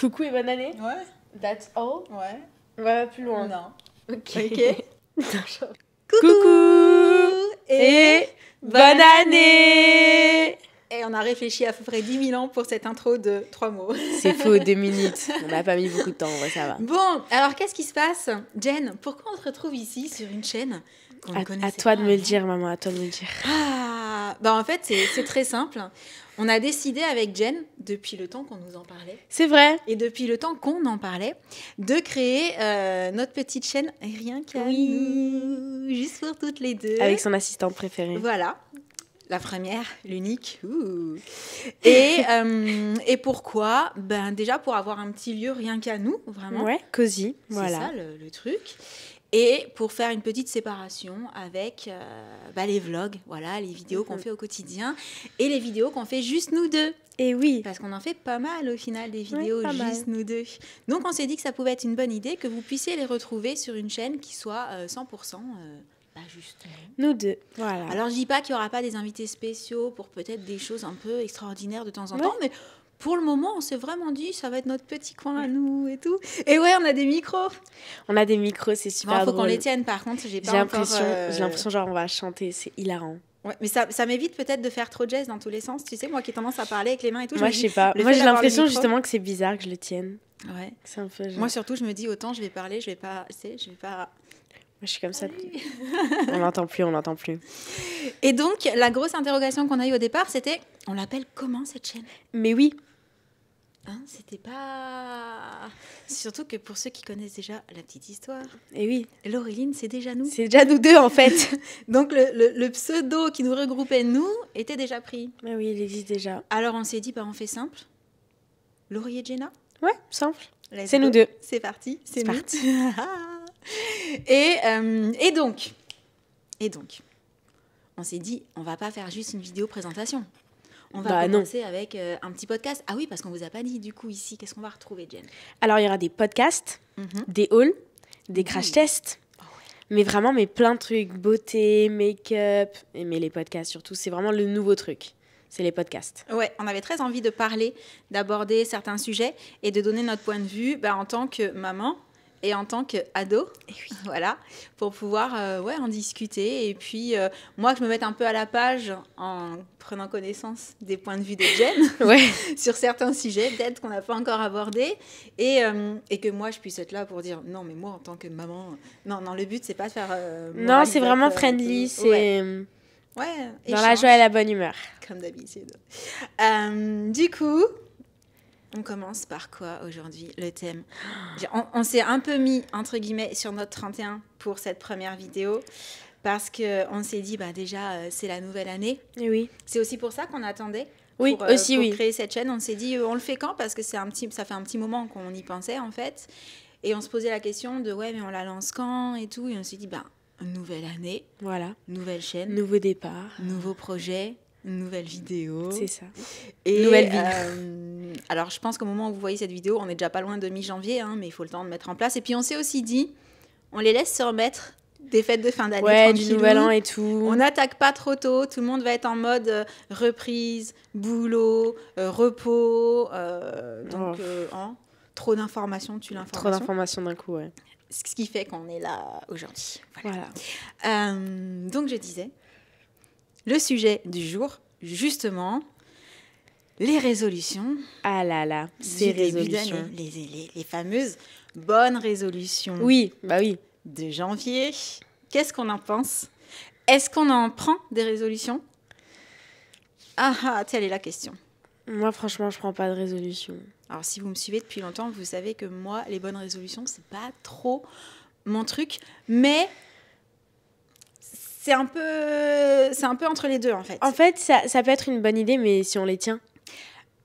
Coucou et bonne année. Ouais. That's all. Ouais. On va plus loin. Non. Ok. Coucou et bonne année. Et on a réfléchi à peu près 10 000 ans pour cette intro de 3 mots. C'est faux, 2 minutes. On n'a pas mis beaucoup de temps, ouais, ça va. Bon, alors qu'est-ce qui se passe, Jen? Pourquoi on se retrouve ici sur une chaîne qu'on ne connaissait pas? À toi de me le dire, maman, à toi de me le dire. Bah en fait, c'est très simple. On a décidé avec Jen, depuis le temps qu'on nous en parlait, C'est vrai. et depuis le temps qu'on en parlait, de créer notre petite chaîne Rien qu'à nous, juste pour toutes les deux. Avec son assistante préférée. Voilà. La première, l'unique. Et pourquoi? Ben déjà pour avoir un petit lieu rien qu'à nous, vraiment. Ouais, cosy, C'est voilà. ça le truc. Et pour faire une petite séparation avec les vlogs, voilà, les vidéos qu'on fait au quotidien et les vidéos qu'on fait juste nous deux. Et oui. Parce qu'on en fait pas mal au final des vidéos pas juste nous deux. Donc on s'est dit que ça pouvait être une bonne idée que vous puissiez les retrouver sur une chaîne qui soit 100% juste nous deux, voilà. Alors je dis pas qu'il y aura pas des invités spéciaux pour peut-être des choses un peu extraordinaires de temps en temps, mais pour le moment on s'est vraiment dit ça va être notre petit coin à nous et tout. Et ouais, on a des micros. On a des micros, c'est super drôle. Faut qu'on les tienne par contre, j'ai l'impression genre on va chanter, c'est hilarant. Ouais, mais ça m'évite peut-être de faire trop de jazz dans tous les sens, tu sais, moi qui ai tendance à parler avec les mains et tout. Moi je sais pas, moi j'ai l'impression justement que c'est bizarre que je le tienne. Ouais. C'est un peu genre... Moi surtout je me dis autant je vais parler, je vais pas. Moi, je suis comme ça. On n'entend plus. Et donc, la grosse interrogation qu'on a eue au départ, c'était, on l'appelle comment cette chaîne? Mais oui. C'était pas... Surtout que pour ceux qui connaissent déjà la petite histoire. Et oui. Laureline, c'est déjà nous. C'est déjà nous deux, en fait. Donc, le pseudo qui nous regroupait, nous, était déjà pris. Mais oui, il existe déjà. Alors, on s'est dit, on fait simple. Laurie et Jenna? Ouais, simple. C'est nous deux. C'est parti. C'est parti. Et donc, on s'est dit, on va pas faire juste une vidéo présentation. On va commencer avec un petit podcast. Ah oui, parce qu'on vous a pas dit du coup ici, qu'est-ce qu'on va retrouver, Jen? Alors, il y aura des podcasts, des hauls, des crash tests, mais vraiment, plein de trucs, beauté, make-up, mais les podcasts surtout, c'est vraiment le nouveau truc. C'est les podcasts. Ouais, on avait très envie de parler, d'aborder certains sujets et de donner notre point de vue en tant que maman et en tant qu'ado, voilà, pour pouvoir en discuter. Et puis, moi, que je me mette un peu à la page en prenant connaissance des points de vue de Jen sur certains sujets, peut-être qu'on n'a pas encore abordés. Et que moi, je puisse être là pour dire, non, mais moi, en tant que maman... Non, le but, c'est pas de faire... non, c'est vraiment friendly, c'est... dans la joie et la bonne humeur. Comme d'habitude. Du coup... On commence par quoi aujourd'hui, le thème? On s'est un peu mis, entre guillemets, sur notre 31 pour cette première vidéo parce qu'on s'est dit, déjà, c'est la nouvelle année. Et oui. C'est aussi pour ça qu'on attendait pour créer cette chaîne. On s'est dit, on le fait quand? Parce que ça fait un petit moment qu'on y pensait, en fait. Et on se posait la question de, mais on la lance quand et tout. Et on s'est dit, nouvelle année. Voilà. Nouvelle chaîne. Nouveau départ. Nouveau projet. Une nouvelle vidéo. C'est ça. Et nouvelle vie. Alors, je pense qu'au moment où vous voyez cette vidéo, on est déjà pas loin de mi-janvier, mais il faut le temps de mettre en place. Et puis, on s'est aussi dit, on les laisse se remettre des fêtes de fin d'année. Ouais, du nouvel an et tout. On n'attaque pas trop tôt. Tout le monde va être en mode reprise, boulot, repos. Trop d'informations, Trop d'informations d'un coup, ouais. Ce qui fait qu'on est là aujourd'hui. Voilà. Donc, je disais... Le sujet du jour, justement, les résolutions. Ah là là, ces résolutions. Les fameuses bonnes résolutions. Oui, oui. De janvier. Qu'est-ce qu'on en pense? Est-ce qu'on en prend des résolutions? Telle est la question. Moi, franchement, je prends pas de résolution. Alors, si vous me suivez depuis longtemps, vous savez que moi, les bonnes résolutions, c'est pas trop mon truc, mais... C'est un peu entre les deux, en fait. En fait, ça peut être une bonne idée, mais si on les tient.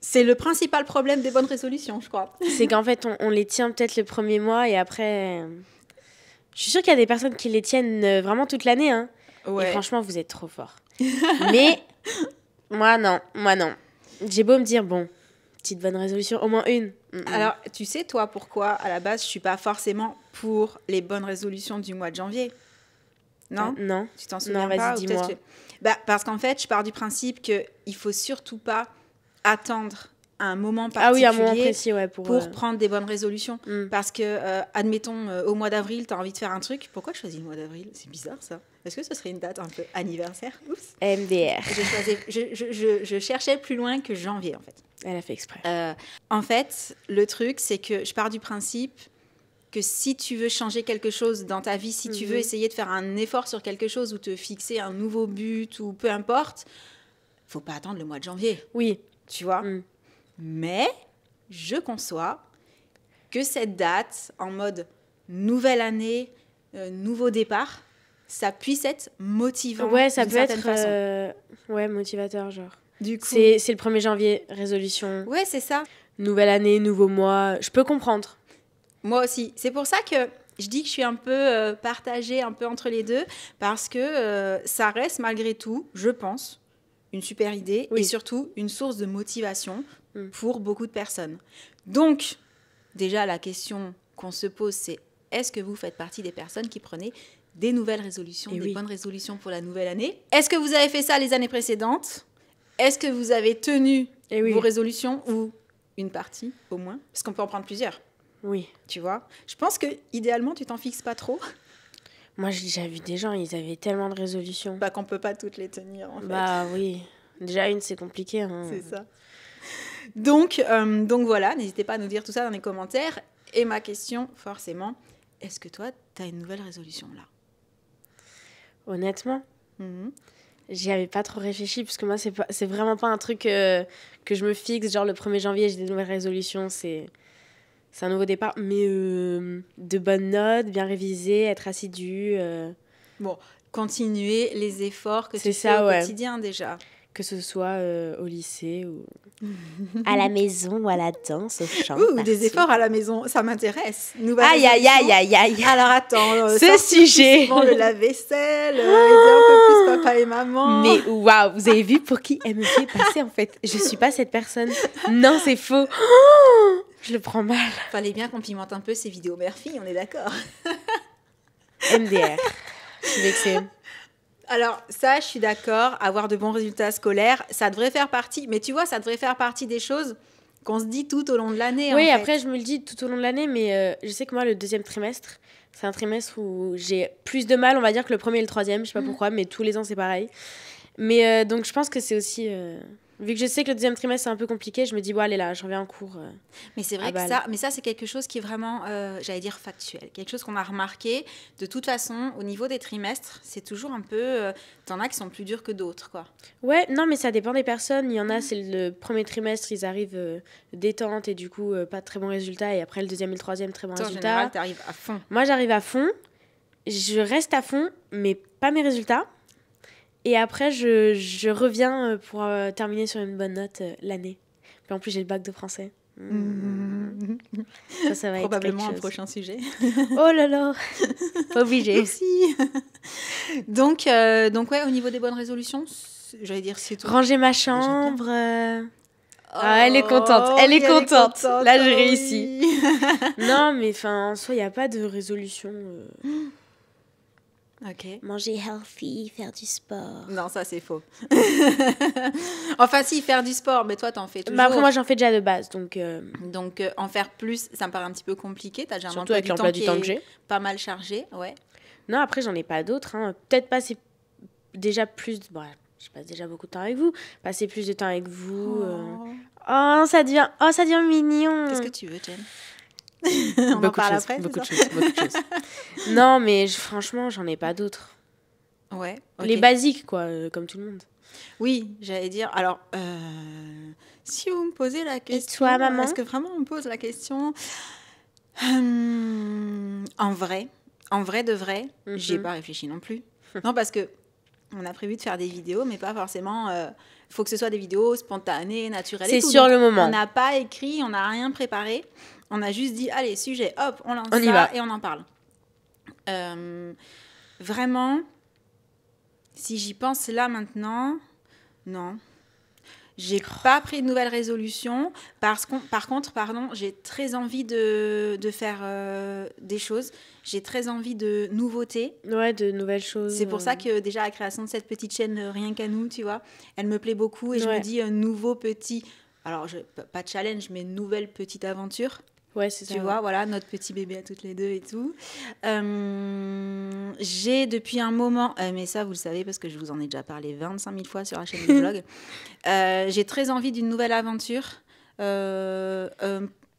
C'est le principal problème des bonnes résolutions, je crois. C'est qu'en fait, on les tient peut-être le premier mois et après... Je suis sûre qu'il y a des personnes qui les tiennent vraiment toute l'année. Et franchement, vous êtes trop forts. Mais moi, non. J'ai beau me dire, petite bonne résolution, au moins une. Alors, tu sais, toi, pourquoi, à la base, je suis pas forcément pour les bonnes résolutions du mois de janvier? Non? Non. Tu t'en souviens pas? Vas-y, dis-moi. Parce qu'en fait, je pars du principe qu'il ne faut surtout pas attendre à un moment particulier un moment précis, pour prendre des bonnes résolutions. Parce que, admettons, au mois d'avril, tu as envie de faire un truc. Pourquoi je choisis le mois d'avril? C'est bizarre, ça. Est-ce que ce serait une date un peu anniversaire? Oups. MDR. Je cherchais plus loin que janvier, en fait. Elle a fait exprès. En fait, le truc, c'est que je pars du principe que si tu veux changer quelque chose dans ta vie, si tu veux essayer de faire un effort sur quelque chose ou te fixer un nouveau but ou peu importe, faut pas attendre le mois de janvier. Oui. Tu vois? Mais je conçois que cette date, en mode nouvelle année, nouveau départ, ça puisse être motivant. Ouais, ça peut être motivateur, genre. Du coup, c'est le 1er janvier, résolution. Ouais, c'est ça. Nouvelle année, nouveau mois. Je peux comprendre. Moi aussi. C'est pour ça que je dis que je suis un peu partagée, un peu entre les deux, parce que ça reste malgré tout, je pense, une super idée et surtout une source de motivation pour beaucoup de personnes. Donc, déjà, la question qu'on se pose, c'est est-ce que vous faites partie des personnes qui prenaient des nouvelles résolutions, bonnes résolutions pour la nouvelle année? Est-ce que vous avez fait ça les années précédentes? Est-ce que vous avez tenu vos résolutions ou une partie au moins? Parce qu'on peut en prendre plusieurs. Oui. Tu vois? Je pense que idéalement, tu t'en fixes pas trop. Moi, j'ai déjà vu des gens, ils avaient tellement de résolutions. Qu'on peut pas toutes les tenir, en fait. Bah oui. Déjà, une, c'est compliqué. Hein. C'est ça. Donc voilà, n'hésitez pas à nous dire tout ça dans les commentaires. Et ma question, forcément, est-ce que toi, tu as une nouvelle résolution là? Honnêtement, j'y avais pas trop réfléchi, parce que moi, c'est vraiment pas un truc que je me fixe. Genre, le 1er janvier, j'ai des nouvelles résolutions, c'est un nouveau départ. Mais de bonnes notes, bien révisées, être assidu. Bon, continuer les efforts que tu fais au quotidien déjà. Que ce soit au lycée ou à la maison ou à la danse, au chant. Des efforts à la maison, ça m'intéresse. Aïe. Alors attends, ce sujet. Le lave-vaisselle, aider un peu plus papa et maman. Mais waouh, vous avez vu pour qui elle me fait passer en fait? Je suis pas cette personne. Non, c'est faux. Je le prends mal. Fallait bien qu'on pimente un peu ces vidéos mère-fille, on est d'accord. MDR. Je suis vexée. Alors ça, je suis d'accord, avoir de bons résultats scolaires, ça devrait faire partie, mais tu vois, ça devrait faire partie des choses qu'on se dit tout au long de l'année. Oui, après, je me le dis tout au long de l'année, mais je sais que moi, le 2e trimestre, c'est un trimestre où j'ai plus de mal, on va dire, que le 1er et le 3e, je sais pas pourquoi, mais tous les ans, c'est pareil. Mais donc, je pense que c'est aussi... Vu que je sais que le 2e trimestre, c'est un peu compliqué, je me dis, bon, allez là, je reviens en cours. Mais c'est vrai que ça, c'est quelque chose qui est vraiment, j'allais dire, factuel. Quelque chose qu'on a remarqué. De toute façon, au niveau des trimestres, c'est toujours un peu... t'en as qui sont plus durs que d'autres, quoi. Ouais, non, mais ça dépend des personnes. Il y en a, c'est le 1er trimestre, ils arrivent détente et du coup, pas de très bons résultats. Et après, le 2e et le 3e, très bons résultats. En général, t'arrives à fond. Moi, j'arrive à fond. Je reste à fond, mais pas mes résultats. Et après, je reviens pour terminer sur une bonne note l'année. Puis en plus, j'ai le bac de français. Ça va probablement être un prochain sujet. Oh là là, pas obligé. Merci. Donc ouais, au niveau des bonnes résolutions, j'allais dire c'est tout. Ranger ma chambre. Elle est contente. Elle est contente. Là, j'ai réussi. Non, mais en soi, il n'y a pas de résolution. Ok. Manger healthy, faire du sport. Non, ça c'est faux. Enfin, si, faire du sport, mais toi t'en fais toujours. Après, moi j'en fais déjà de base. Donc en faire plus, ça me paraît un petit peu compliqué. T'as déjà surtout avec l'emploi du temps que j'ai. Pas mal chargé, ouais. Non, après, j'en ai pas d'autres. Hein. Peut-être passer déjà plus. Bon, je passe déjà beaucoup de temps avec vous. Passer plus de temps avec vous. Ça devient mignon. Qu'est-ce que tu veux, Jen? On en parle après, beaucoup de choses. Non, mais franchement, j'en ai pas d'autres. Ouais. Okay. Les basiques, quoi, comme tout le monde. Oui, j'allais dire. Alors, si vous me posez la question... Et toi, maman? Est-ce que vraiment on me pose la question? En vrai de vrai, j'y ai pas réfléchi non plus. Non, parce que on a prévu de faire des vidéos, mais pas forcément... faut que ce soit des vidéos spontanées, naturelles. C'est sur le moment. On n'a pas écrit, on n'a rien préparé. On a juste dit, allez, sujet, hop, on lance ça et on en parle. Vraiment, si j'y pense là maintenant, non. J'ai pas pris de nouvelles résolutions. Par contre, j'ai très envie de faire des choses. J'ai très envie de nouveautés. Ouais, de nouvelles choses. C'est pour ça que déjà la création de cette petite chaîne Rien qu'à nous, tu vois, elle me plaît beaucoup et je me dis un nouveau petit alors pas challenge, mais nouvelle petite aventure. Ouais, c'est ça. Tu vois, voilà, notre petit bébé à toutes les deux et tout. J'ai depuis un moment, mais ça vous le savez parce que je vous en ai déjà parlé 25 000 fois sur la chaîne du blog, j'ai très envie d'une nouvelle aventure.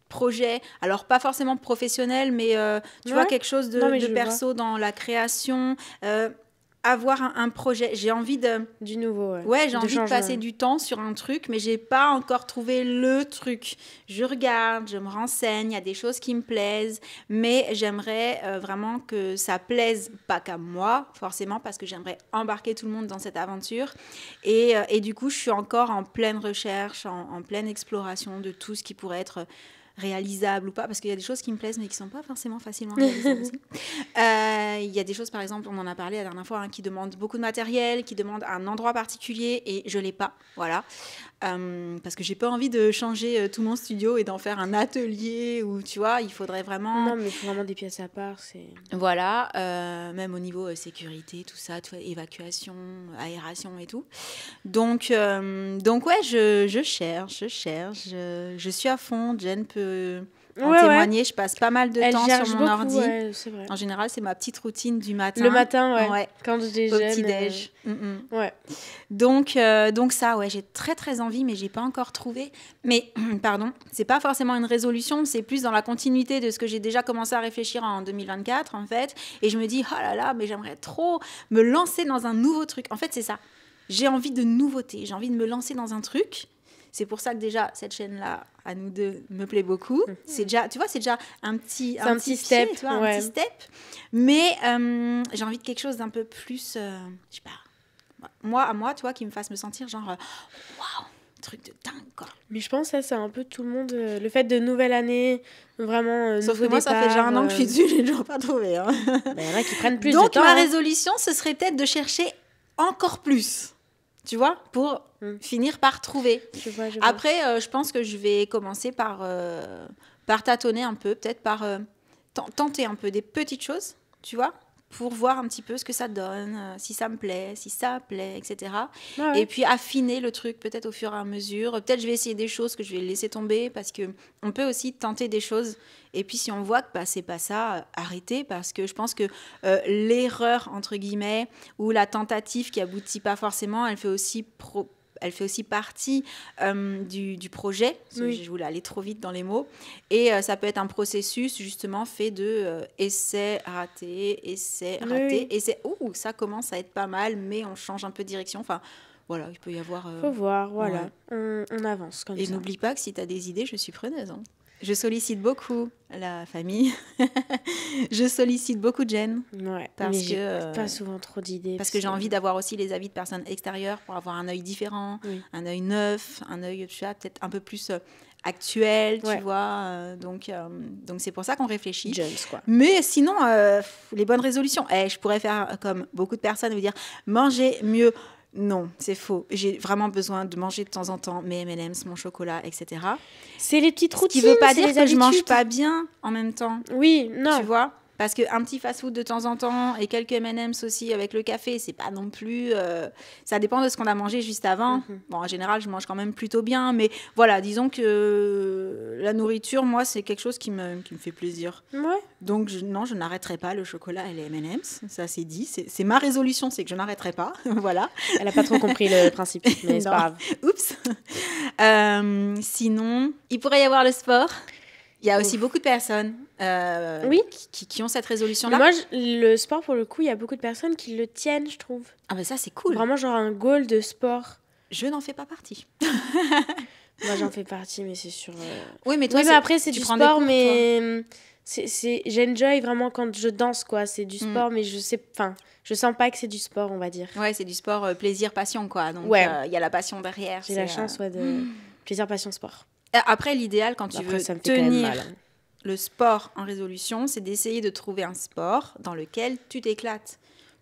Projet, alors pas forcément professionnel, mais tu vois, quelque chose de perso dans la création. Avoir un projet, j'ai envie du nouveau, ouais, j'ai envie de passer du temps sur un truc, mais j'ai pas encore trouvé le truc. Je regarde, je me renseigne, il y a des choses qui me plaisent, mais j'aimerais vraiment que ça plaise pas qu'à moi forcément, parce que j'aimerais embarquer tout le monde dans cette aventure, et du coup je suis encore en pleine recherche, en pleine exploration de tout ce qui pourrait être réalisable ou pas, parce qu'il y a des choses qui me plaisent mais qui sont pas forcément facilement réalisables aussi. Il y a des choses, par exemple, on en a parlé la dernière fois, qui demandent beaucoup de matériel, qui demandent un endroit particulier, et je l'ai pas, voilà. Parce que j'ai pas envie de changer tout mon studio et d'en faire un atelier, où tu vois, il faudrait vraiment... Non, mais il faut vraiment des pièces à part, c'est... Voilà, même au niveau sécurité, tout ça, tu vois, évacuation, aération et tout. Donc ouais, je cherche, je suis à fond. Jen peut en témoigner, je passe pas mal de temps sur mon ordi. Ouais, c'est vrai. En général, c'est ma petite routine du matin. Le matin, ouais. Quand je déjeune. Au petit-déj. Ouais. Donc ça, ouais, j'ai très très envie, mais j'ai pas encore trouvé. Mais, pardon, c'est pas forcément une résolution, c'est plus dans la continuité de ce que j'ai déjà commencé à réfléchir en 2024, en fait. Et je me dis, oh là là, mais j'aimerais trop me lancer dans un nouveau truc. En fait, c'est ça. J'ai envie de nouveautés, j'ai envie de me lancer dans un truc. C'est pour ça que déjà, cette chaîne-là, à nous deux, me plaît beaucoup. C'est déjà, tu vois, c'est déjà un petit step. Pied, tu vois, un petit step. Mais j'ai envie de quelque chose d'un peu plus, je sais pas, moi, tu vois, qui me fasse me sentir genre, waouh, truc de dingue, quoi. Mais je pense que ça, c'est un peu tout le monde, le fait de nouvelle année, vraiment, sauf que moi, ça fait déjà un an que je suis dessus, j'ai toujours pas trouvé. Hein. Il y en a qui prennent plus de temps. Donc, ma résolution, ce serait peut-être de chercher encore plus. Tu vois, pour finir par trouver. Je vois. Après, je pense que je vais commencer par tâtonner un peu, peut-être par tenter un peu des petites choses, tu vois, pour voir un petit peu ce que ça donne, si ça me plaît, si ça plaît, etc. Ouais. Et puis affiner le truc peut-être au fur et à mesure. Peut-être je vais essayer des choses que je vais laisser tomber, parce qu'on peut aussi tenter des choses. Et puis si on voit que c'est pas ça, arrêter, parce que je pense que l'erreur, entre guillemets, ou la tentative qui aboutit pas forcément, elle fait aussi partie du projet. Oui. Je voulais aller trop vite dans les mots. Et ça peut être un processus justement fait de essai, raté, oui. Essai. Ça commence à être pas mal, mais on change un peu de direction. Enfin, voilà, il peut y avoir... Faut voir, voilà. Ouais. On avance comme ça. Et n'oublie pas que si tu as des idées, je suis preneuse. Hein. Je sollicite beaucoup la famille. Je sollicite beaucoup Jen. Ouais, parce que pas souvent trop d'idées. Parce que j'ai envie d'avoir aussi les avis de personnes extérieures pour avoir un œil différent, un œil neuf, un œil, tu vois, peut-être un peu plus actuel, tu vois. Donc c'est pour ça qu'on réfléchit. Jones, quoi. Mais sinon, les bonnes résolutions. Je pourrais faire comme beaucoup de personnes, vous dire manger mieux. Non, c'est faux. J'ai vraiment besoin de manger de temps en temps mes M&M's, mon chocolat, etc. C'est les petites routines. Ce qui ne veut pas dire que je mange pas bien en même temps. Oui, non. Tu vois ? Parce qu'un petit fast-food de temps en temps et quelques M&M's aussi avec le café, c'est pas non plus... ça dépend de ce qu'on a mangé juste avant. Bon, en général, je mange quand même plutôt bien. Mais voilà, disons que la nourriture, moi, c'est quelque chose qui me fait plaisir. Ouais. Donc, je n'arrêterai pas le chocolat et les M&M's. Ça, c'est dit. C'est ma résolution, c'est que je n'arrêterai pas. Voilà. Elle n'a pas trop compris le principe, mais c'est pas grave. Oups. Sinon, il pourrait y avoir le sport. Il y a aussi beaucoup de personnes qui ont cette résolution-là. Moi, le sport, pour le coup, il y a beaucoup de personnes qui le tiennent, je trouve. Ah ben ça, c'est cool. Vraiment, genre un goal de sport. Je n'en fais pas partie. Moi, j'en fais partie, mais c'est sûr. Oui, mais toi, mais après, c'est du sport, mais j'enjoy vraiment quand je danse, quoi. C'est du sport, mais je sens pas que c'est du sport, on va dire. Ouais, c'est du sport plaisir, passion, quoi. Donc, il y a la passion derrière. J'ai la chance, de plaisir, passion, sport. Après, l'idéal, quand tu veux tenir le sport en résolution, c'est d'essayer de trouver un sport dans lequel tu t'éclates.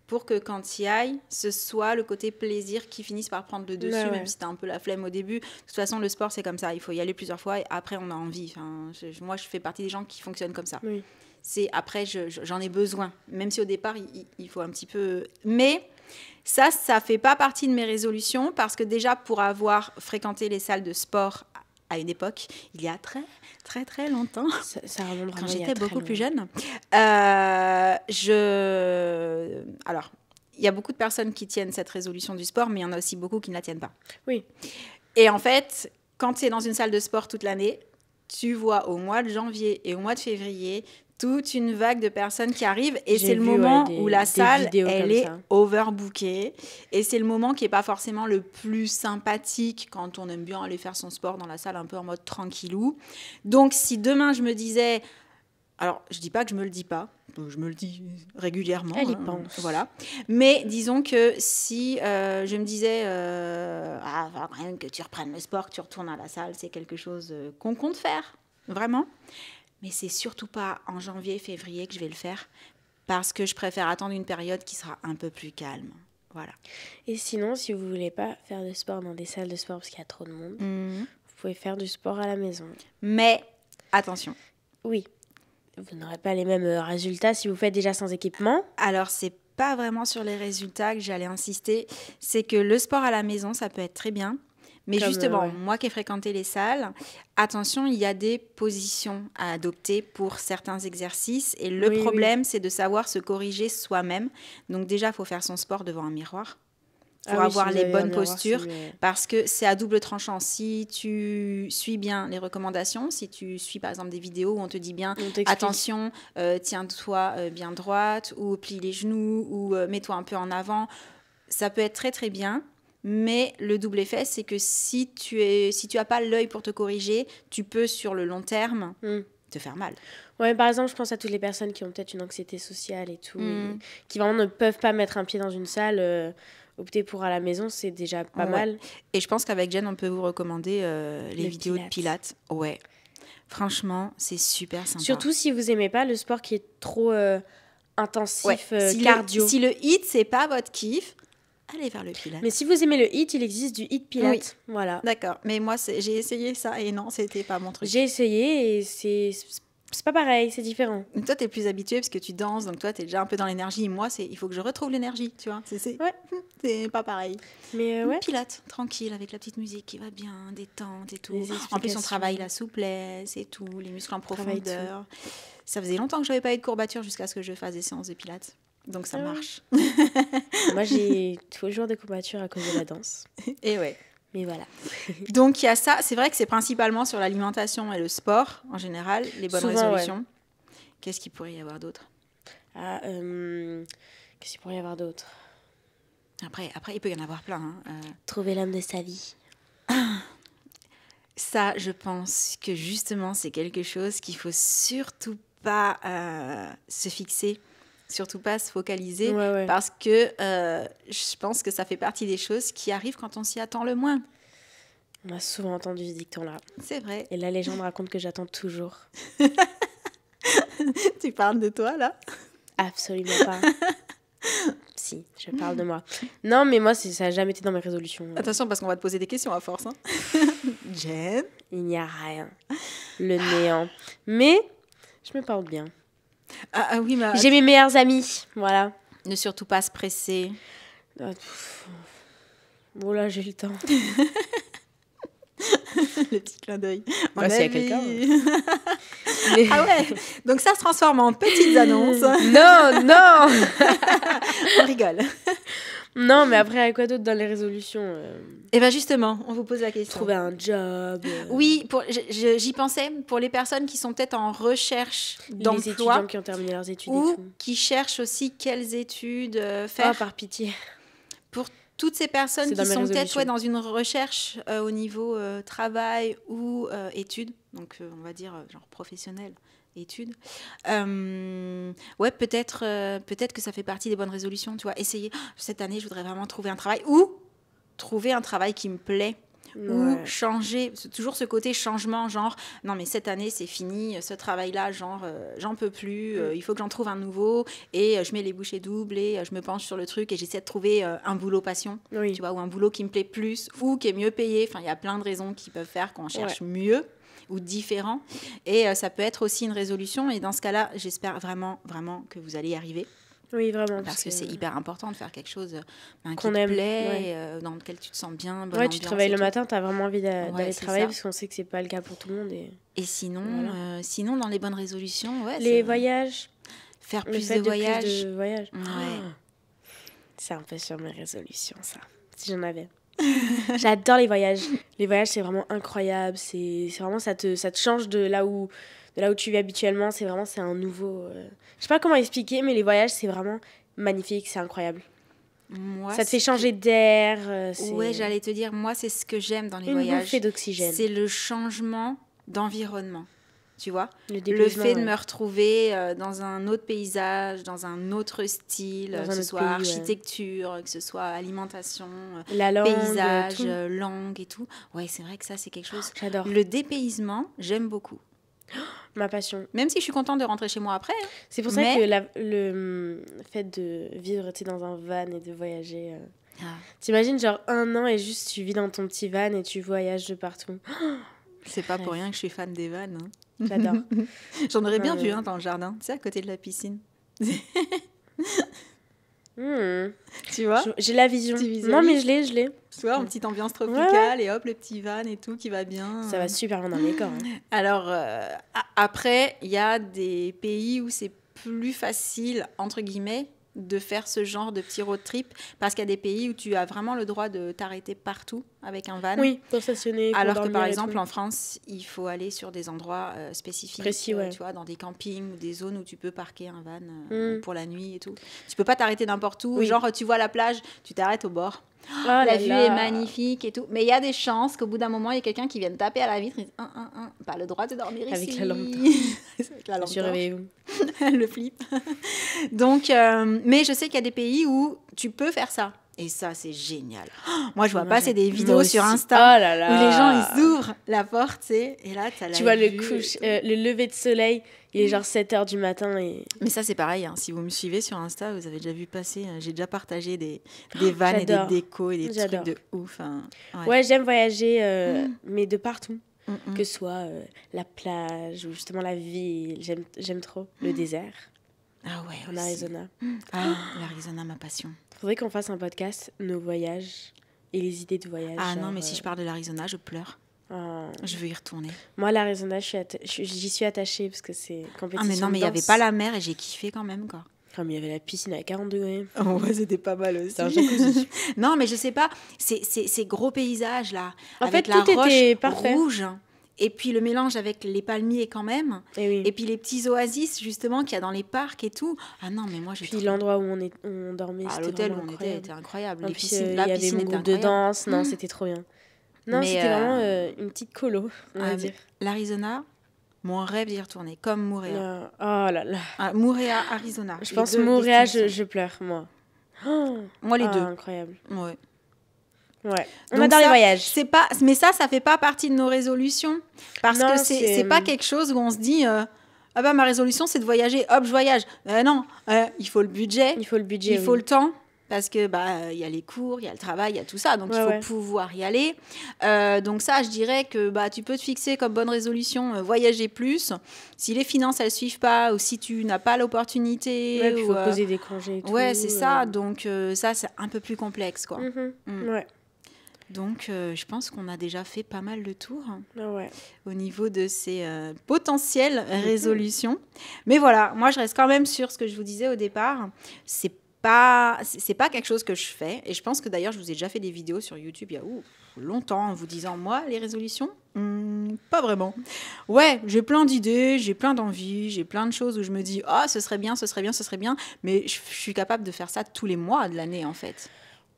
Pour que quand tu y ailles, ce soit le côté plaisir qui finisse par prendre le dessus, même si tu as un peu la flemme au début. De toute façon, le sport, c'est comme ça. Il faut y aller plusieurs fois et après, on a envie. Enfin, moi, je fais partie des gens qui fonctionnent comme ça. Oui. Après, j'en ai besoin. Même si au départ, il faut un petit peu... Mais ça fait pas partie de mes résolutions parce que déjà, pour avoir fréquenté les salles de sport à une époque, il y a très, très, très longtemps, ça remonte quand j'étais beaucoup plus jeune. Alors, il y a beaucoup de personnes qui tiennent cette résolution du sport, mais il y en a aussi beaucoup qui ne la tiennent pas. Oui. Et en fait, quand tu es dans une salle de sport toute l'année, tu vois au mois de janvier et au mois de février toute une vague de personnes qui arrivent et c'est le moment où la salle, elle est overbookée et c'est le moment qui n'est pas forcément le plus sympathique quand on aime bien aller faire son sport dans la salle un peu en mode tranquillou. Donc, si demain je me disais... Alors, je ne dis pas que je ne me le dis pas, je me le dis régulièrement. Elle y pense. Voilà. Mais disons que si je me disais quand même que tu reprennes le sport, que tu retournes à la salle, c'est quelque chose qu'on compte faire, vraiment. Mais c'est surtout pas en janvier, février que je vais le faire parce que je préfère attendre une période qui sera un peu plus calme. Voilà. Et sinon, si vous voulez pas faire de sport dans des salles de sport parce qu'il y a trop de monde, vous pouvez faire du sport à la maison. Mais attention. Oui. Vous n'aurez pas les mêmes résultats si vous faites déjà sans équipement. Alors, c'est pas vraiment sur les résultats que j'allais insister. C'est que le sport à la maison, ça peut être très bien. Mais justement, moi qui ai fréquenté les salles, attention, il y a des positions à adopter pour certains exercices. Et le problème, c'est de savoir se corriger soi-même. Donc déjà, il faut faire son sport devant un miroir pour avoir les bonnes postures, parce que c'est à double tranchant. Si tu suis bien les recommandations, si tu suis par exemple des vidéos où on te dit bien, attention, tiens-toi bien droite, ou plie les genoux, ou mets-toi un peu en avant, ça peut être très très bien. Mais le double effet, c'est que si tu as pas l'œil pour te corriger, tu peux sur le long terme te faire mal. Ouais, par exemple, je pense à toutes les personnes qui ont peut-être une anxiété sociale et tout, et qui vraiment ne peuvent pas mettre un pied dans une salle. Opter pour à la maison, c'est déjà pas mal. Et je pense qu'avec Jen, on peut vous recommander les vidéos de Pilates. Ouais. Franchement, c'est super sympa. Surtout si vous aimez pas le sport qui est trop intensif, cardio. Si le HIIT, c'est pas votre kiff, allez vers le Pilates. Mais si vous aimez le HIIT, il existe du HIIT Pilates. Oui. Voilà. D'accord. Mais moi, j'ai essayé ça et non, c'était pas mon truc. J'ai essayé et c'est pas pareil, c'est différent. Donc toi, t'es plus habituée parce que tu danses, donc toi, t'es déjà un peu dans l'énergie. Moi, il faut que je retrouve l'énergie, tu vois. C'est pas pareil. Mais ouais. Pilates, tranquille, avec la petite musique qui va bien, détente et tout. En plus, on travaille la souplesse et tout, les muscles en profondeur. Ça faisait longtemps que je n'avais pas eu de courbature jusqu'à ce que je fasse des séances de Pilates. Donc ça marche. Moi, j'ai toujours des courbatures à cause de la danse. Et ouais. Mais voilà. Donc il y a ça. C'est vrai que c'est principalement sur l'alimentation et le sport, en général, les bonnes résolutions. Ouais. Qu'est-ce qu'il pourrait y avoir d'autre ? Qu'est-ce qu'il pourrait y avoir d'autre ? Après, il peut y en avoir plein. Trouver l'homme de sa vie. Ça, je pense que justement, c'est quelque chose qu'il ne faut surtout pas se fixer, surtout pas se focaliser, parce que je pense que ça fait partie des choses qui arrivent quand on s'y attend le moins. On a souvent entendu ce dicton-là. C'est vrai. Et la légende raconte que j'attends toujours. Tu parles de toi, là ? Absolument pas. Si, je parle de moi. Non, mais moi, ça n'a jamais été dans mes résolutions. Attention, parce qu'on va te poser des questions à force. Hein. Jen ? Il n'y a rien. Le néant. Mais je me parle bien. Ah oui, mais... J'ai mes meilleurs amis, voilà. Ne surtout pas se presser. Bon, là, j'ai le temps. Le petit clin d'œil. Bah, s'il y a quelqu'un. Mais... Ah ouais, donc ça se transforme en petites annonces. Non On rigole. Non, mais après, quoi d'autre dans les résolutions Eh bien justement, on vous pose la question. Trouver un job. Oui, j'y pensais, pour les personnes qui sont peut-être en recherche d'emploi. Les étudiants qui ont terminé leurs études ou et tout. Qui cherchent aussi quelles études faire. Oh, par pitié. Pour toutes ces personnes qui sont peut-être dans une recherche au niveau travail ou études, donc on va dire genre professionnel, études, peut-être que ça fait partie des bonnes résolutions, tu vois, essayer, cette année je voudrais vraiment trouver un travail, ou trouver un travail qui me plaît, ou changer, toujours ce côté changement, genre, non mais cette année c'est fini, ce travail-là, genre, j'en peux plus, il faut que j'en trouve un nouveau, et je mets les bouchées doubles, et je me penche sur le truc, et j'essaie de trouver un boulot passion, tu vois, ou un boulot qui me plaît plus, ou qui est mieux payé, enfin il y a plein de raisons qui peuvent faire qu'on cherche mieux, ou différent, et ça peut être aussi une résolution, et dans ce cas-là, j'espère vraiment, vraiment que vous allez y arriver. Oui, vraiment. Parce que c'est hyper important de faire quelque chose qui qu'on te aime, plaît, dans lequel tu te sens bien, bonne Ouais, ambiance tu te réveilles le tout. matin, tu as vraiment envie d'aller c'est travailler ça. parce qu'on sait que c'est pas le cas pour tout le monde. Et sinon, Voilà. sinon dans les bonnes résolutions, Les voyages, faire le plus fait de voyages. Plus de voyages. Ouais. Oh, c'est un peu sur mes résolutions, ça. Si j'en avais. J'adore les voyages. Les voyages, c'est vraiment incroyable. C'est vraiment, ça te change de là où tu vis habituellement. C'est vraiment, c'est un nouveau... Je sais pas comment expliquer, mais les voyages, c'est vraiment magnifique, c'est incroyable. Moi, ça te fait changer d'air. Ouais, j'allais te dire, moi, c'est ce que j'aime dans les une voyages. bouffée d'oxygène. C'est le changement d'environnement. Tu vois, le fait de me retrouver dans un autre paysage, dans un autre style, que ce soit architecture, que ce soit alimentation, la langue, paysage, langue et tout. Ouais, c'est vrai que ça, c'est quelque chose. J'adore. Le dépaysement, j'aime beaucoup. Ma passion. Même si je suis contente de rentrer chez moi après. C'est pour ça que le fait de vivre dans un van et de voyager... T'imagines genre 1 an et juste tu vis dans ton petit van et tu voyages de partout. C'est pas pour rien que je suis fan des vannes. Hein. J'adore. J'en aurais bien vu dans le jardin, tu sais, à côté de la piscine. Tu vois, j'ai la vision. Non, mais je l'ai. Tu vois, une petite ambiance tropicale et hop, le petit van et tout qui va bien. Ça va super bien dans les corps. Hein. Alors, après, il y a des pays où c'est plus facile, entre guillemets, de faire ce genre de petit road trip parce qu'il y a des pays où tu as vraiment le droit de t'arrêter partout avec un van. Oui, pour stationner, pour alors que par exemple en France, il faut aller sur des endroits spécifiques, précis, tu vois, dans des campings ou des zones où tu peux parquer un van pour la nuit et tout. Tu peux pas t'arrêter n'importe où, genre tu vois la plage, tu t'arrêtes au bord. La vue est magnifique et tout. Mais il y a des chances qu'au bout d'un moment, il y ait quelqu'un qui vienne taper à la vitre et dit pas le droit de dormir avec ici. La lampe. Avec la lampe. Surveillez-vous. Le flip. Donc, mais je sais qu'il y a des pays où tu peux faire ça. Et ça, c'est génial. Moi, je vois passer des vidéos sur Insta où les gens, ils ouvrent la porte, tu sais, et là, t'as la vue. Tu vois le lever de soleil, il est genre 7h du matin. Mais ça, c'est pareil. Hein. Si vous me suivez sur Insta, vous avez déjà vu passer, j'ai déjà partagé des vannes et des décos et des trucs de ouf. Hein. Ouais, j'aime voyager, mais de partout. Que ce soit la plage ou justement la ville. J'aime trop le désert. Ah ouais, en Arizona. L'Arizona, ma passion. Faudrait qu'on fasse un podcast, nos voyages et les idées de voyage. Ah non, mais si je parle de l'Arizona, je pleure. Je veux y retourner. Moi, l'Arizona, j'y suis attachée parce que c'est compétition. Ah mais non, mais il n'y avait pas la mer et j'ai kiffé quand même, quoi. Comme il y avait la piscine à 40 degrés. Oh, ouais, c'était pas mal aussi. C'était un jacuzzi. Non, mais je sais pas, ces gros paysages là, en avec fait, la tout roche était parfait. rouge. Et puis le mélange avec les palmiers quand même. Et puis les petits oasis justement qu'il y a dans les parcs et tout. Ah non, mais moi j'ai Puis l'endroit où on dormait, c'était l'hôtel où on était incroyable. La piscine il y avait mon groupe de danse. Non, c'était trop bien. Non, mais c'était vraiment une petite colo, on va dire. L'Arizona, mon rêve d'y retourner, comme Moorea. Oh là là. Moorea, Arizona. Je pense Moorea, je pleure, moi. Moi, les deux. Incroyable. Ouais. Ouais. On adore les voyages. Mais ça fait pas partie de nos résolutions. Parce que c'est pas quelque chose où on se dit ah bah ma résolution c'est de voyager, hop je voyage. Non, il faut le budget. Il faut le temps. Parce que il y a les cours, il y a le travail, il y a tout ça. Donc il faut pouvoir y aller. Donc ça, je dirais que tu peux te fixer comme bonne résolution voyager plus. Si les finances elles suivent pas ou si tu n'as pas l'opportunité. Ouais, il faut poser des congés et tout. Ouais, c'est ça. Donc ça c'est un peu plus complexe quoi. Ouais. Donc, je pense qu'on a déjà fait pas mal de tours ouais. au niveau de ces potentielles résolutions. Mais voilà, moi, je reste quand même sur ce que je vous disais au départ. C'est pas quelque chose que je fais. Et je pense que d'ailleurs, je vous ai déjà fait des vidéos sur YouTube il y a longtemps en vous disant, moi, les résolutions, pas vraiment. Ouais, j'ai plein d'idées, j'ai plein d'envies, j'ai plein de choses où je me dis, ce serait bien. Mais je suis capable de faire ça tous les mois de l'année, en fait.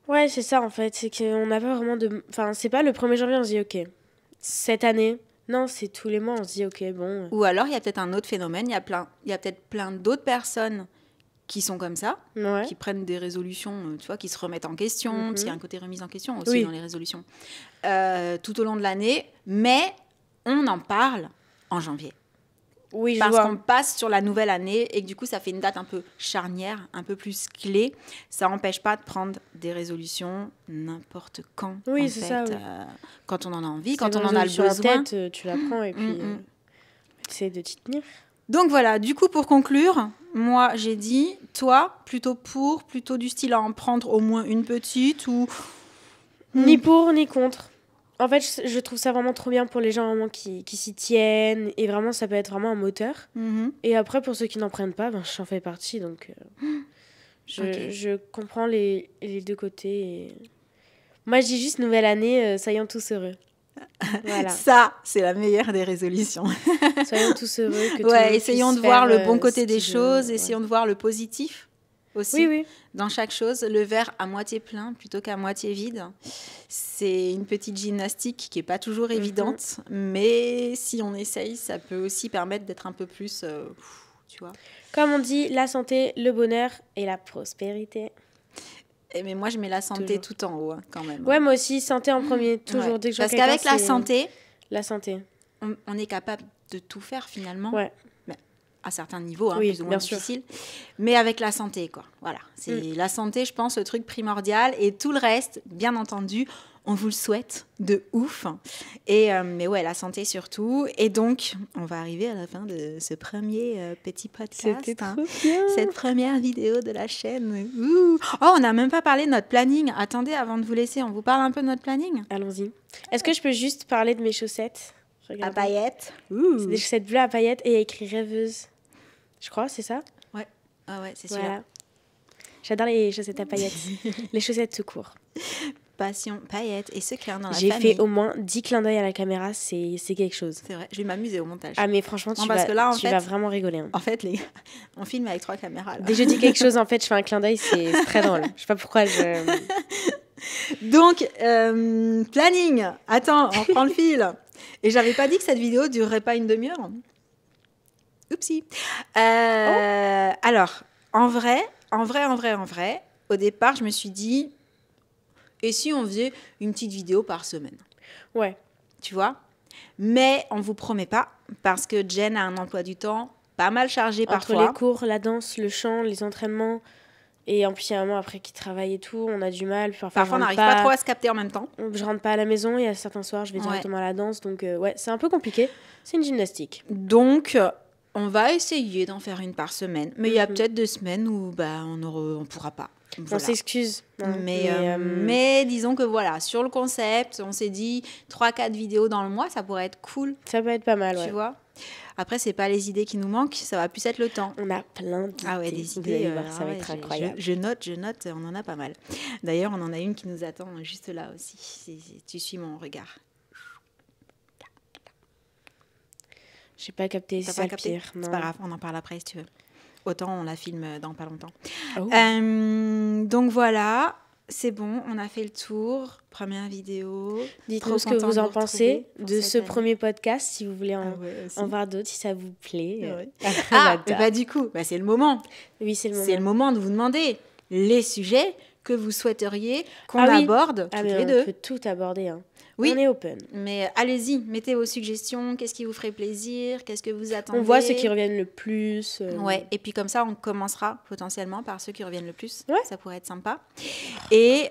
Ouais, c'est ça en fait, c'est qu'on n'a pas vraiment de... Enfin, c'est pas le 1er janvier, on se dit ok, cette année, non, c'est tous les mois, on se dit ok, bon... Ou alors, il y a peut-être un autre phénomène, il y a peut-être plein d'autres personnes qui sont comme ça, qui prennent des résolutions, tu vois, qui se remettent en question, parce qu'il y a un côté remise en question aussi dans les résolutions, tout au long de l'année, mais on en parle en janvier. Oui, parce qu'on passe sur la nouvelle année et que du coup, ça fait une date un peu charnière, un peu plus clé. Ça n'empêche pas de prendre des résolutions n'importe quand. Oui, c'est ça. Quand on en a envie, quand on en a le besoin. En tête, tu la prends et puis tu essaies de t'y tenir. Donc voilà, du coup, pour conclure, moi, j'ai dit, toi, plutôt du style à en prendre au moins une petite ou... Ni pour, ni contre. En fait, je trouve ça vraiment trop bien pour les gens vraiment qui s'y tiennent. Et vraiment, ça peut être vraiment un moteur. Et après, pour ceux qui n'en prennent pas, j'en fais partie. Donc, je comprends les deux côtés. Et... Moi, je dis juste nouvelle année, soyons tous heureux. Voilà. Ça, c'est la meilleure des résolutions. Soyons tous heureux. Que essayons de voir le bon côté des choses. Essayons de voir le positif aussi. Dans chaque chose, le verre à moitié plein plutôt qu'à moitié vide. C'est une petite gymnastique qui n'est pas toujours évidente, mais si on essaye, ça peut aussi permettre d'être un peu plus, tu vois. Comme on dit, la santé, le bonheur et la prospérité. Mais moi, je mets la santé tout en haut, quand même. Ouais, moi aussi, santé en premier, toujours. Dès que parce qu'avec la santé, on est capable de tout faire, finalement. Ouais. Mais à certains niveaux, plus ou moins difficiles. Mais avec la santé, quoi. Voilà. C'est la santé, je pense, le truc primordial. Et tout le reste, bien entendu, on vous le souhaite de ouf. Mais ouais, la santé surtout. Et donc, on va arriver à la fin de ce premier petit podcast. C'était trop bien. Cette première vidéo de la chaîne. Oh, on n'a même pas parlé de notre planning. Attendez, avant de vous laisser, on vous parle un peu de notre planning? Allons-y. Est-ce que je peux juste parler de mes chaussettes? À paillettes. C'est des chaussettes bleues à paillettes et il y a écrit rêveuse. Je crois, c'est ça? Ouais. Ah ouais, c'est celui-là. J'adore les chaussettes à paillettes. Les chaussettes tout court. Passion, paillettes et ce clin dans la famille. J'ai fait au moins 10 clins d'œil à la caméra, c'est quelque chose. C'est vrai, je vais m'amuser au montage. Ah mais franchement, tu vas vraiment rigoler. Hein. En fait, on filme avec 3 caméras. Là. Dès que je dis quelque chose, en fait, je fais un clin d'œil, c'est très drôle. Je sais pas pourquoi Donc, planning. Attends, on reprend le fil. Et j'avais pas dit que cette vidéo durerait pas une demi-heure. Oupsie. Alors, en vrai, au départ, je me suis dit... Et si on faisait une petite vidéo par semaine? Ouais. Tu vois? Mais on ne vous promet pas, parce que Jen a un emploi du temps pas mal chargé parfois. Entre les cours, la danse, le chant, les entraînements, et en plus il y a un moment après qui travaille et tout, on a du mal. Parfois on n'arrive pas trop à se capter en même temps. Je rentre pas à la maison, il y a certains soirs je vais directement à la danse, donc c'est un peu compliqué. C'est une gymnastique. Donc... on va essayer d'en faire une par semaine. Mais il y a peut-être 2 semaines où on ne pourra pas. Voilà. On s'excuse. Mais disons que voilà, sur le concept, on s'est dit 3-4 vidéos dans le mois, ça pourrait être cool. Ça peut être pas mal, tu vois. Après, c'est pas les idées qui nous manquent, ça va plus être le temps. On a plein d'idées. Ah ouais, des idées. Ça va être incroyable. Je note, on en a pas mal. D'ailleurs, on en a une qui nous attend juste là aussi. Tu suis mon regard. J'ai pas capté, c'est ça le pire. C'est pas grave, on en parle après si tu veux. Autant on la filme dans pas longtemps. Oh. Donc voilà, c'est bon, on a fait le tour. Première vidéo. Dites-nous ce que vous en pensez de ce premier podcast, si vous voulez en voir d'autres, si ça vous plaît. Du coup, c'est le moment. Oui, c'est le moment. C'est le moment de vous demander les sujets que vous souhaiteriez qu'on aborde toutes les deux. On peut tout aborder, hein. Oui, on est open. Mais allez-y, mettez vos suggestions. Qu'est-ce qui vous ferait plaisir? Qu'est-ce que vous attendez? On voit ceux qui reviennent le plus. Ouais, et puis comme ça, on commencera potentiellement par ceux qui reviennent le plus. Ouais. Ça pourrait être sympa. Et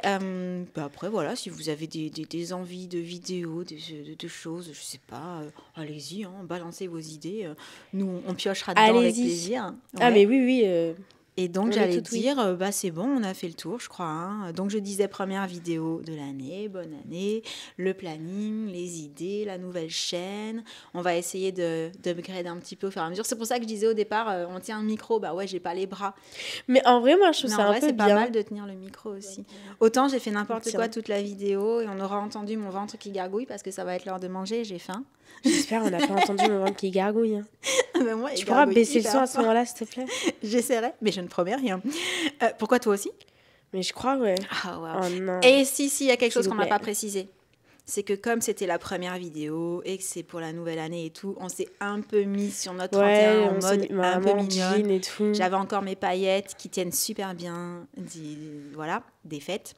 après, voilà, si vous avez des envies de vidéos, de choses, je sais pas, allez-y, balancez vos idées. Nous, on piochera dedans avec plaisir. Ouais. Ah, mais oui. Et donc, j'allais dire, c'est bon, on a fait le tour, je crois. Hein. Donc, je disais première vidéo de l'année, bonne année, le planning, les idées, la nouvelle chaîne. On va essayer d'upgrade un petit peu au fur et à mesure. C'est pour ça que je disais au départ, on tient un micro. Bah ouais, j'ai pas les bras. Mais en vrai, moi, je trouve ça un peu bien. C'est pas mal de tenir le micro aussi. Autant j'ai fait n'importe quoi toute la vidéo et on aura entendu mon ventre qui gargouille parce que ça va être l'heure de manger, j'ai faim. J'espère qu'on n'a pas entendu mon ventre qui gargouille. Hein. Moi, tu pourras baisser le son à ce moment-là, s'il te plaît? J'essaierai, mais je ne promets rien. Pourquoi toi aussi? Mais je crois, ouais. Ah, wow. Oh non. Et si, il y a quelque chose qu'on m'a pas précisé. C'est que comme c'était la première vidéo et que c'est pour la nouvelle année et tout, on s'est un peu mis sur notre 31 en mode un peu mignonne. Et tout. J'avais encore mes paillettes qui tiennent super bien, des fêtes.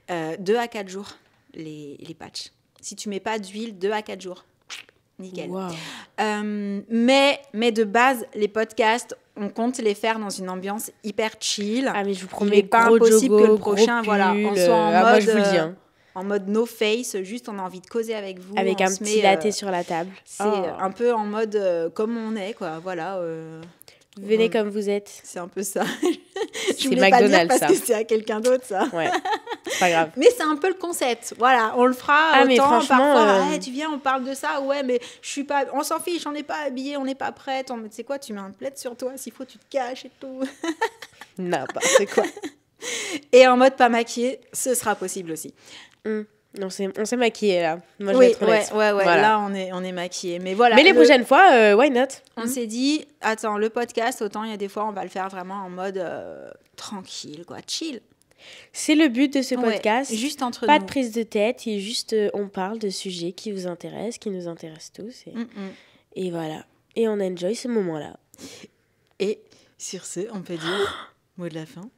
2 à 4 jours, les patchs. Si tu mets pas d'huile, 2 à 4 jours. Nickel. Wow. Mais de base, les podcasts, on compte les faire dans une ambiance hyper chill. Ah, mais je vous promets, il n'est pas impossible que le prochain, pull, on soit en mode... moi, je vous le dis, en mode no face, juste on a envie de causer avec vous. Avec un petit latte sur la table. C'est un peu en mode comme on est, quoi. Voilà. Venez comme vous êtes. C'est un peu ça. C'est McDonald's, parce que c'est à quelqu'un d'autre, ça. Ouais, c'est pas grave. Mais c'est un peu le concept. Voilà, on le fera mais autant franchement, parfois. Tu viens, on parle de ça. Ouais, mais je suis pas... On s'en fiche, on n'est pas habillés, on n'est pas prête. Tu sais quoi, tu mets un plaid sur toi. S'il faut, tu te caches et tout. N'importe quoi. Et en mode pas maquillé, ce sera possible aussi. On s'est maquillé là. Moi, je oui, vais être honnête. Ouais. Voilà. Là, on est maquillé. Mais voilà. Mais les prochaines fois, why not? On s'est dit, attends, le podcast, autant il y a des fois, on va le faire vraiment en mode tranquille, quoi, chill. C'est le but de ce podcast. Juste entre pas nous. de prise de tête, et juste on parle de sujets qui vous intéressent, qui nous intéressent tous. Et voilà. Et on enjoy ce moment-là. Et sur ce, on peut dire, mot de la fin.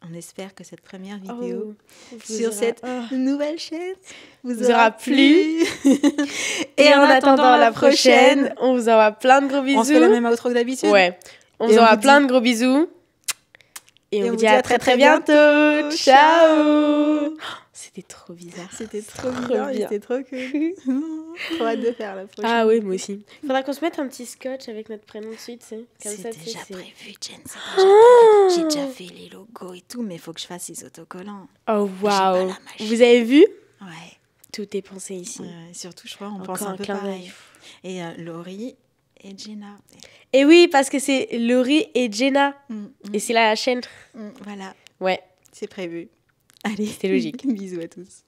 On espère que cette première vidéo sur cette nouvelle chaîne vous aura plu. Et en attendant la prochaine, on vous envoie plein de gros bisous. On se fait la même outro que d'habitude. Ouais. On vous envoie plein de gros bisous. Et on vous dit à très très bientôt. Ciao. C'était trop bizarre. C'était trop bien. C'était trop cool. Trop hâte de faire la prochaine. Ah oui, moi aussi. Faudra qu'on se mette un petit scotch avec notre prénom dessus, tu sais. C'est déjà prévu, Jen. J'ai déjà fait les logos et tout, mais il faut que je fasse les autocollants. Oh waouh. Vous avez vu? Ouais. Tout est pensé ici. Surtout, je crois, on pense un peu pareil. Et Laurie et Jenna. Et oui, parce que c'est Laurie et Jenna. Et c'est la chaîne. Voilà. Ouais. C'est prévu. Allez, c'était logique. Bisous à tous.